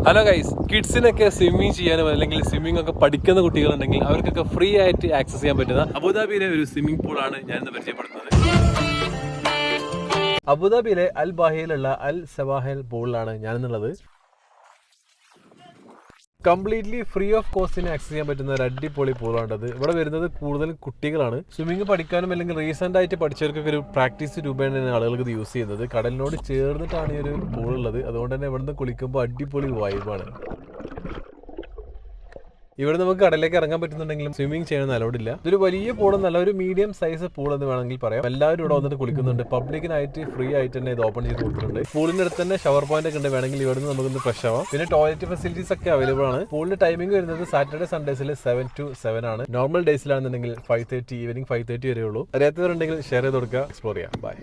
Hello guys, കിഡ്സിനൊക്കെ swimming ചെയ്യാനും അല്ലെങ്കിൽ swimming ഒക്കെ പഠിക്കുന്ന കുട്ടികളുണ്ടെങ്കിൽ അവർക്കൊക്കെ ഫ്രീ ആയിട്ട് ആക്സസ് ചെയ്യാൻ പറ്റുന്ന അബുദാബിയിലെ ഒരു സ്വിമ്മിംഗ് പൂളാണ് ഞാനിന്ന് പരിചയപ്പെടുത്തുന്നത്. അബുദാബിയിലെ അൽ ബാഹയിലുള്ള അൽ സവാഹൽ പൂളിലാണ് ഞാനെന്നുള്ളത്. കംപ്ലീറ്റ്ലി ഫ്രീ ഓഫ് കോസ്റ്റിന് ആക്സസ് ചെയ്യാൻ പറ്റുന്ന ഒരു അടിപൊളി പൂളാണത്. ഇവിടെ വരുന്നത് കൂടുതലും കുട്ടികളാണ്. സ്വിമ്മിംഗ് പഠിക്കാനും അല്ലെങ്കിൽ റീസെന്റ് ആയിട്ട് പഠിച്ചവർക്കൊക്കെ ഒരു പ്രാക്ടീസ് രൂപേണ ആളുകൾക്ക് ഇത് യൂസ് ചെയ്യുന്നത്. കടലിനോട് ചേർന്നിട്ടാണ് ഈ ഒരു പൂൾ ഉള്ളത്. അതുകൊണ്ട് തന്നെ ഇവിടുന്ന് കുളിക്കുമ്പോൾ അടിപൊളി വൈബാണ്. ഇവിടെ നമുക്ക് കടലിലേക്ക് ഇറങ്ങാൻ പറ്റുന്നുണ്ടെങ്കിലും സ്വിമ്മിംഗ് ചെയ്യാൻ അലൗഡ് ഇല്ല. ഇതൊരു വലിയ പൂളെന്നല്ല, ഒരു മീഡിയം സൈസ് പൂൾ എന്ന് വേണമെങ്കിൽ പറയാം. എല്ലാവരും ഇവിടെ വന്നിട്ട് കുളിക്കുന്നുണ്ട്. പബ്ലിക്കിനായിട്ട് ഫ്രീ ആയിട്ട് തന്നെ ഇത് ഓപ്പൺ ചെയ്ത് കൊടുത്തിട്ടുണ്ട്. പൂളിന്റെ അടുത്ത് തന്നെ ഷവർ പോയിന്റ് ഒക്കെ ഉണ്ട്. വേണമെങ്കിൽ ഇവിടെ നിന്ന് നമുക്കൊന്ന് ഫ്രഷ് ആവാം. പിന്നെ ടോയ്ലറ്റ് ഫെസിലിറ്റീസ് ഒക്കെ അവൈലബിൾ ആണ്. പൂളിന്റെ ടൈമിംഗ് വരുന്നത് സാറ്റർഡേ സൺഡേസിൽ 7 to 7 ആണ്. നോർമൽ ഡേയ്സിലാണെന്നുണ്ടെങ്കിൽ 5:30 ഈവനിങ് 5:30 വരെ ഉള്ളൂ. അറിയാത്തവരുണ്ടെങ്കിൽ ഷെയർ ചെയ്ത് കൊടുക്കുക, എക്സ്പ്ലോർ ചെയ്യാം. ബൈ.